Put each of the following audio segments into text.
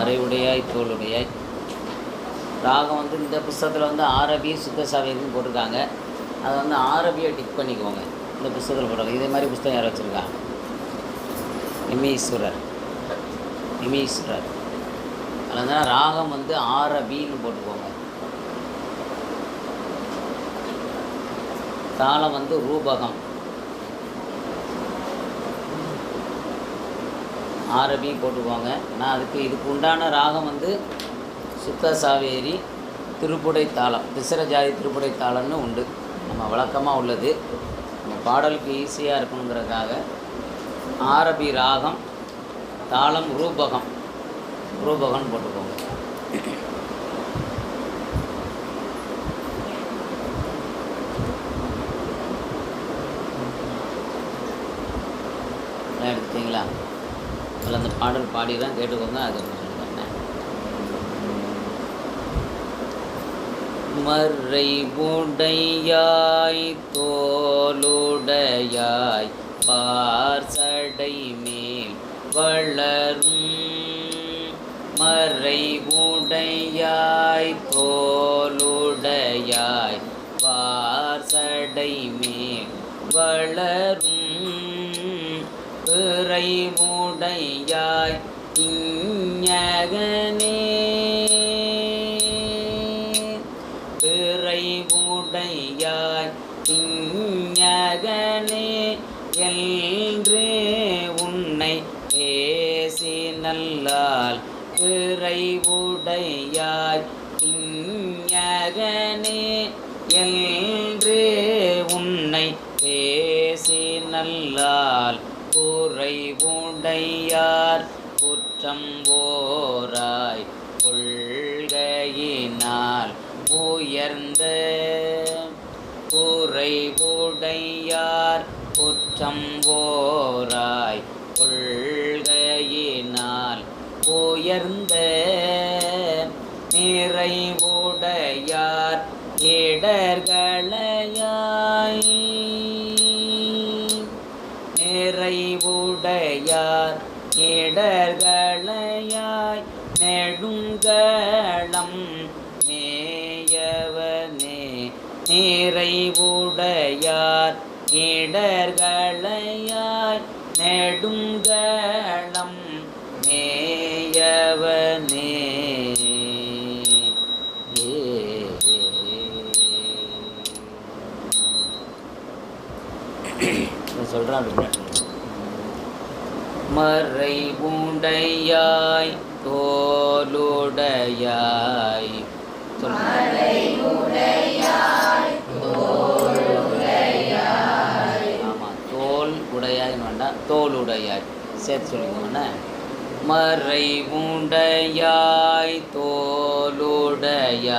மறைவுடையாய் தோளுடையாய். ராகம் வந்து இந்த புஸ்தகத்தில் வந்து ஆரபி சுத்த சாவேரின்னு போட்டிருக்காங்க. அதை வந்து ஆரபியை டிக் பண்ணிக்கோங்க. இந்த புஸ்தகத்தில் போட்டிருக்காங்க. இதே மாதிரி புஸ்தகம் யார் வச்சுருக்கா? இமீஸ்வரர். அதில் வந்து ராகம் வந்து ஆரபின்னு போட்டுக்கோங்க. தாளம் வந்து ரூபகம். ஆரபி போட்டுக்கோங்க. நான் இதுக்கு உண்டான ராகம் வந்து சுத்த சாவேரி திருப்புடை தாளம், திசர ஜாதி திருப்புடை தாளம்னு உண்டு. நம்ம வழக்கமாக உள்ளது. நம்ம பாடலுக்கு ஈஸியாக இருக்கணுங்கிறதுக்காக ஆரபி ராகம், தாளம் ரூபகம்னு போட்டுக்கோங்க. எடுத்தீங்களா? அதில் அந்த பாடல் பாடிதான் கேட்டுக்கோங்க. அது மறைவுடையாய் தோளுடையாய் பார்சடை மேல் வளரும். மறைவுடையாய் தோளுடையாய் பார்சடை மேல் வளரும். பிறைவுடையாய் இஞ்ஞகனே. பிறைவுடையாய் இஞ்ஞகனே என்று உன்னை பேசி நல்லால். பிறைவுடையாய் இஞ்ஞகனே என்று உன்னை பேசி நல்லால். குறைவுடையார் குற்றம் ஓராய் கொள்கையினால் உயர்ந்த. குறைவுடையார் குற்றம் ஓராய் கொள்கையினால் உயர்ந்த. நிறைவுடையார் இடர்களையாய். நிறைவுடையார் இடர்களையாய் நெடுங்களம் மேயவனே. நிறைவுடையார் இடர்களையாய் நெடுங்களம் மேயவனே. சொல்கிறான். மறைவுடையாய் தோளுடையாய். ஆமாம், தோல் உடையாய்னு வேண்டாம், தோளுடையாய் சேர்த்து சொல்லிக்கோங்கண்ணே. மறைவுடையாய் தோளுடையாய்.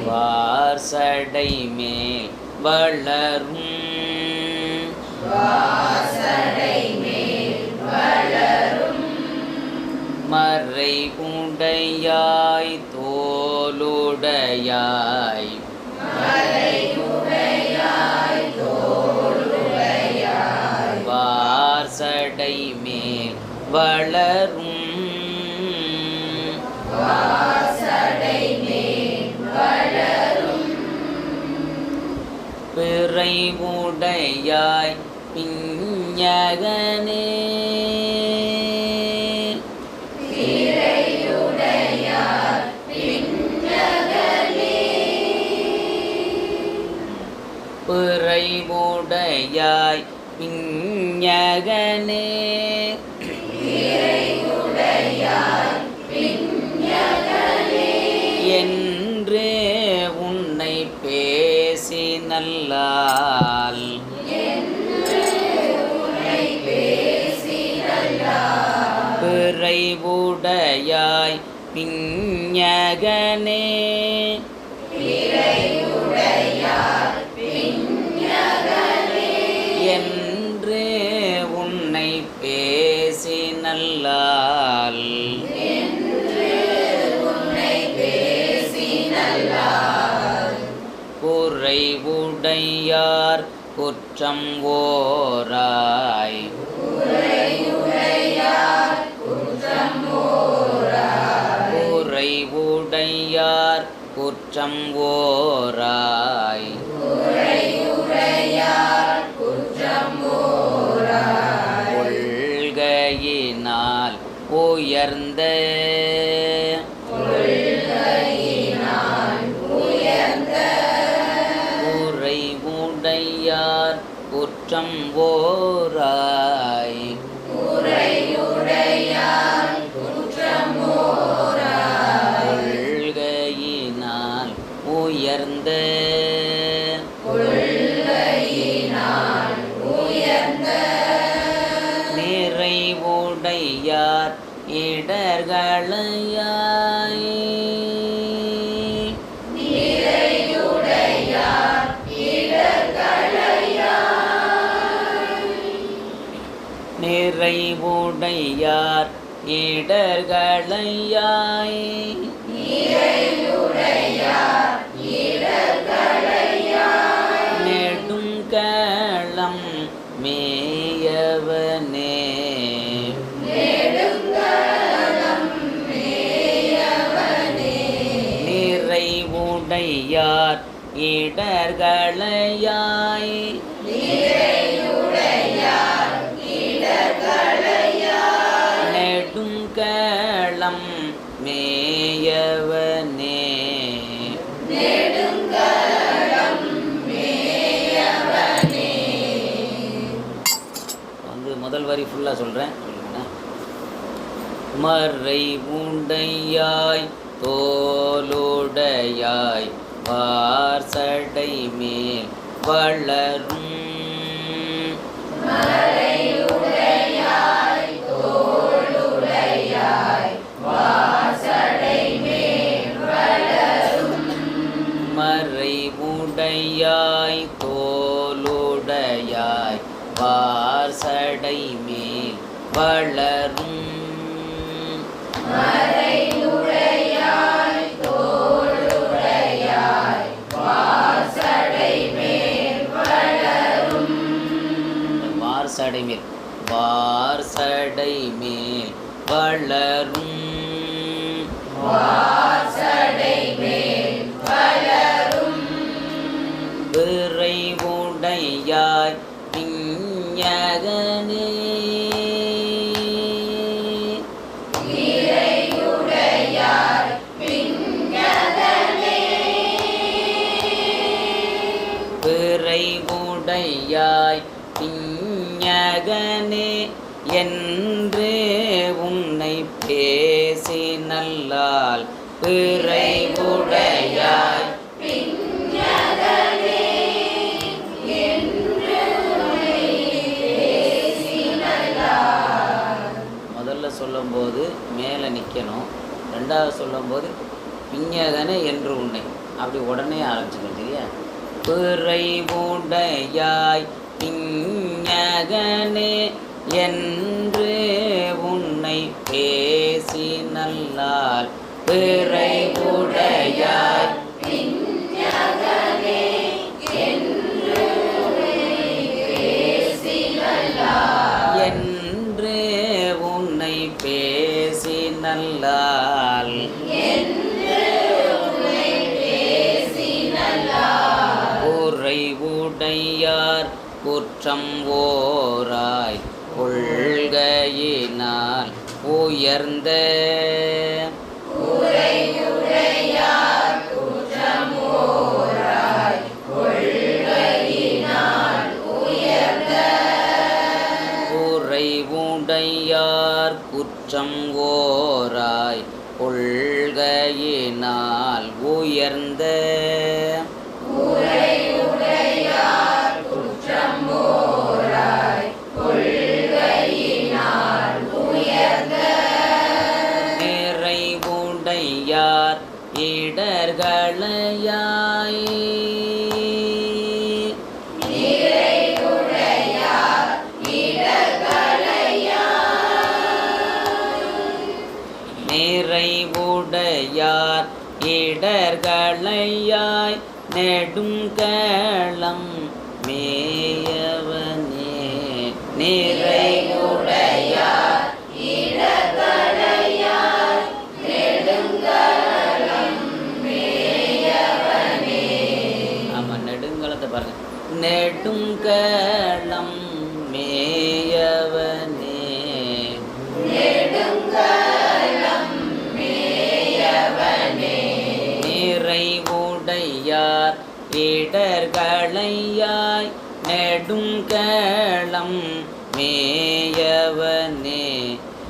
வார்சடை மேல் வளரும். மறைவுடையாய் தோளுடையாய். வார்சடை மேல் வளரும். பிறைவுடையாய் பிஞ்ஞகனே. பிறைவுடையாய் பிஞ்ஞகனே என்று உன்னை பேசி நல்லால். பிறைவுடையாய் பிஞ்ஞகனே என்று உன்னை பேசி நல்லால். குறைவுடையார் குற்றம் குற்றம் ஓராய் குறைவுடையார் குற்றம் ஓராய் கொள்கையினால் உயர்ந்த குறைவுடையார் குற்றம் ஓராய் கொள்கையினால் உயர்ந்த நிறைவுடையார் இடர்களையாய் நிறைவுடையார் இடர்களையாய் நெடுங்களம் மேயவனே நிறைவுடையார் இடர்களையாய் நெடுங்களம் மேயவனே வந்து முதல் வரி ஃபுல்லாக சொல்கிறேன். மறை உண்டையாய் தோலுடையாய் வார்சடை மேல் வளரும் மறை உடையாய் தோலுடையாய் வார்சடை மேல் வளரும் வார்சடை மேல் வார்சடை மேல் வளரும் விரைவுடையாய் விஞ்ஞகனே விரைவுடையாய் விஞ்ஞகனே என்று உன்னை பேசி நல்லால் விரைவுடையாய் முதல்ல சொல்லும்போது மேலே நிற்கணும், ரெண்டாவது சொல்லும்போது விஞ்ஞகனே என்று உன்னை அப்படி உடனே ஆரம்பிச்சுக்கணும். சரியா? விரைவுடையாய் விஞ்ஞகனே என்று உன்னை பேசி நல்லால் விரைவுடையாய் என்று உன்னை பேசி நல்லால் குறைவுடையார் குற்றம் ஓராய் கொள்கையினால் உயர்ந்த குறைவுடையார் குற்றம் ஓராய் கொள்கையினால் உயர்ந்த நிறைவுடையார் இடர்களையாய் நிறைவுடையார் இடர்களையாய் நெடுங்களம் மேய நிறைவுடையார் இடர்களையாய் நெடுங்கலம் மேயவனே. ஆமாம், நெடுங்கலத்தை பாருங்க. நெடுங்கலம் மேயவனே, நெடுங்கலம் மேயவனே. நிறைவுடையார் இடர்களையாய் நெடுங்கலம் மேயவனே.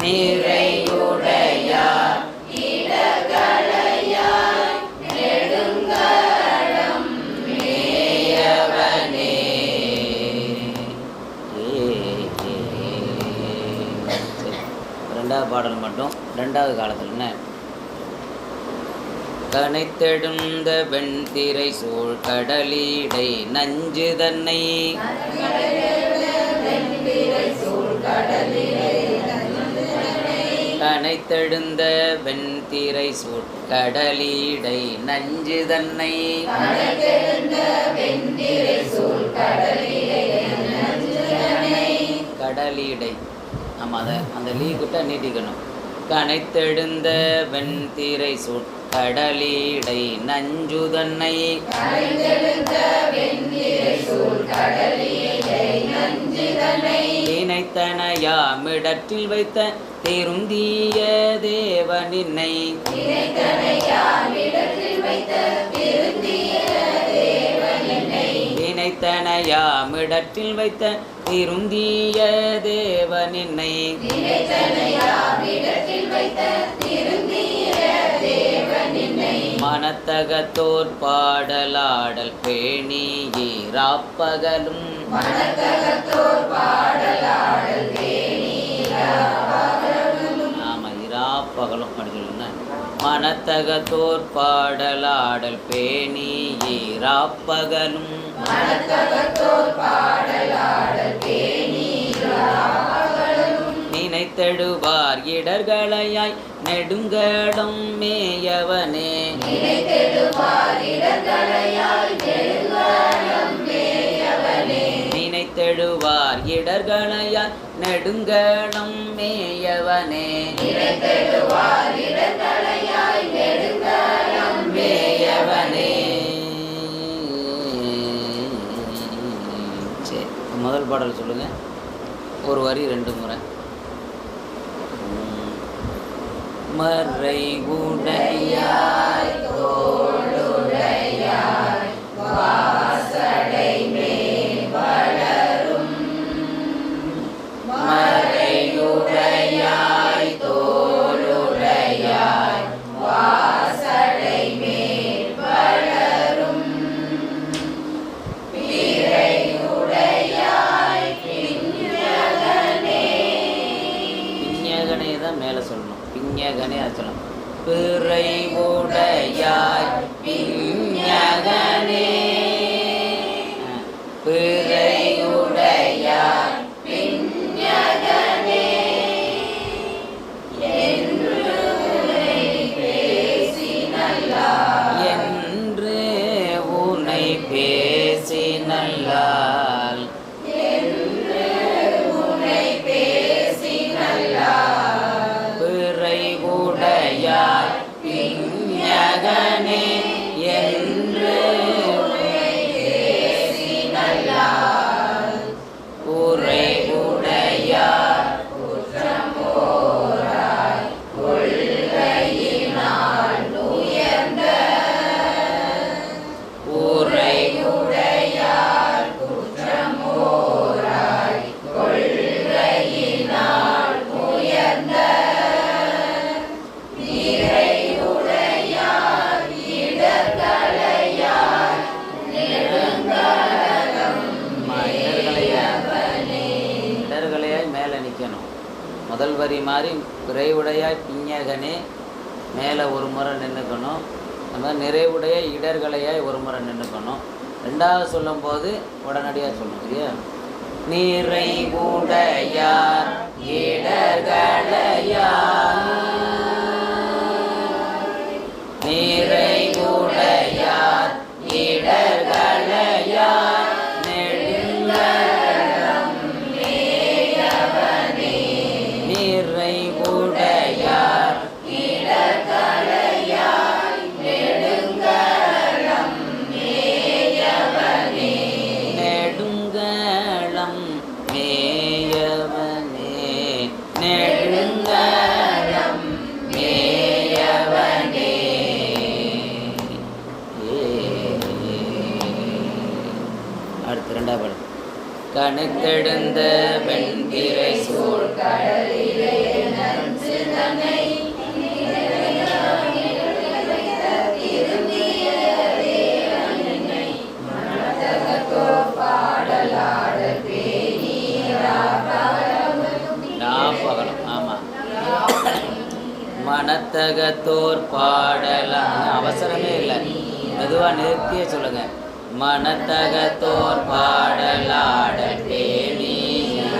நிறைவுடையார் இடர்களையாய் நெடுங்கலம் மேயவனே. ரெண்டாவது பாடல் மட்டும், ரெண்டாவது காலத்தில் என்ன? கனைத்தெழுந்த வெண்திரை சூழ் கடலீடை நஞ்சு தன்னை, கனைத்தெழுந்த வெண்திரை சூழ் கடலீடை நஞ்சு தன்னை, கடலீடை. ஆமாம், அதை அந்த லீக்கிட்ட நீட்டிக்கணும். கனைத்தெழுந்த வெண்திரை சூழ் கடலீடை நஞ்சு தன்னை, இணைத்தனையாமிடற்றில் வைத்த திருந்திய தேவனின்னை, இணைத்தனையாமிடற்றில் வைத்த திருந்திய தேவனின்னை, மனத்தகத்தோர் பாடலாடல் பேணியிராப்பகலும், ஆமாம், இராப்பகலும் அப்படி சொல்லுங்க. மனத்தகத்தோர் பாடலாடல் பேணியிராப்பகலும், நினைத்தெழுவார் இடர்களையாய் நெடுங்கலம் மேயவனே, நினைத்தெழுவார் இடர்களையாய் நெடுங்கலம் மேயவனே, மேயவனே. சரி, முதல் பாடல் சொல்லுங்க, ஒரு வரி 2 முறை. மறை உடையாய் தோளுடையாய் வாசடை மேல் வளரும், மறையுடையாய் தோளுடையாய் வாசடை மேல் வளரும், பிறையுடையாய் பிஞகனே. பிஞகனே தான் மேலே சொல்லணும், பிஞகனே அது சொல்லணும். பிறை உடையாய் பிஞகனே, பிறை உடையாய் பிஞகனே. என்று உனை பேசி நல்லால், பிறை உடையாய் பிஞகனே என்று உரை உடையார் உரை உடையார் கொள்கையினால் உயர்ந்த இடர்களையாய் மேலே நிற்கணும். முதல் வரி மாதிரி விரைவுடையாய் பிஞகனே மேலே ஒரு முறை நின்றுக்கணும். அந்த மாதிரி நிறைவுடைய இடர்களையாய் ஒரு முறை நின்றுக்கணும். ரெண்டாவது சொல்லும்போது உடனடியாக சொல்லணும், சரியா? நிறைவுடையார் இடர்களையாய், நிறைவுடையார் இடர்களையாய் நெடுங்கலம் மேயவனே. மேயவனே நெடுங்கலம் மேயவனே. அடுத்து ரெண்டாவது பாடல். கணுக்கெடுந்த வெண்திரை சூழ் கடலிலே நஞ்சுதனை மனத்தகத்தோர் பாடலாம். அவசரமே இல்லை, மெதுவாக நிறுத்தியே சொல்லுங்க. மனத்தகத்தோர் பாடலாட பேணி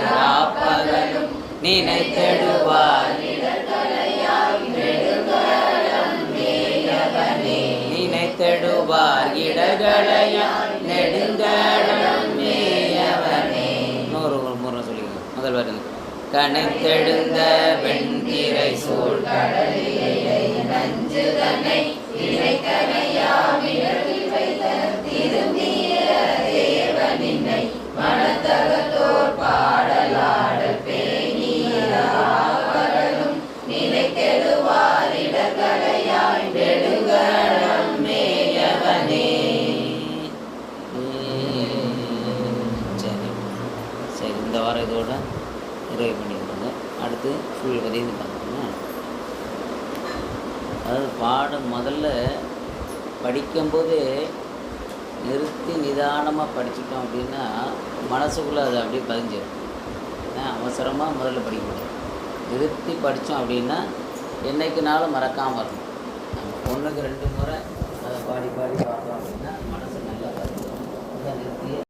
ராப்பகலும் நினைத்தெடுவார் நினைத்தெடுவார் இடகளையா நெடுங்கலம் மேயவனே. இன்னொரு முறை சொல்லிக்கோங்க. முதல் வருங்க. கணைத்தெழுந்த வெண்திரை சூழ் கடலிலே நஞ்சுதனை திருந்திய தேவனினை மனத்தகத்தோர் பாடலாட பேணீராவரலும் நினைத்தெடுவார் இடர்களையாய் நெடுங்கலம் மேயவனே. சரி சரி, இந்த வாரம் இதோட நிறைவு பண்ணிடுவாங்க. அடுத்து ஃபுல் கதைன்னு பார்த்தோம்னா, அதாவது பாடம் முதல்ல படிக்கும்போதே நிறுத்தி நிதானமாக படிச்சுட்டோம் அப்படின்னா மனசுக்குள்ளே அது அப்படியே பதிஞ்சிடும். அவசரமாக முதல்ல படிக்க முடியும். நிறுத்தி படித்தோம் அப்படின்னா என்றைக்குனாலும் மறக்காமல் இருக்கும். நம்ம 1க்கு 2 முறை அதை பாடி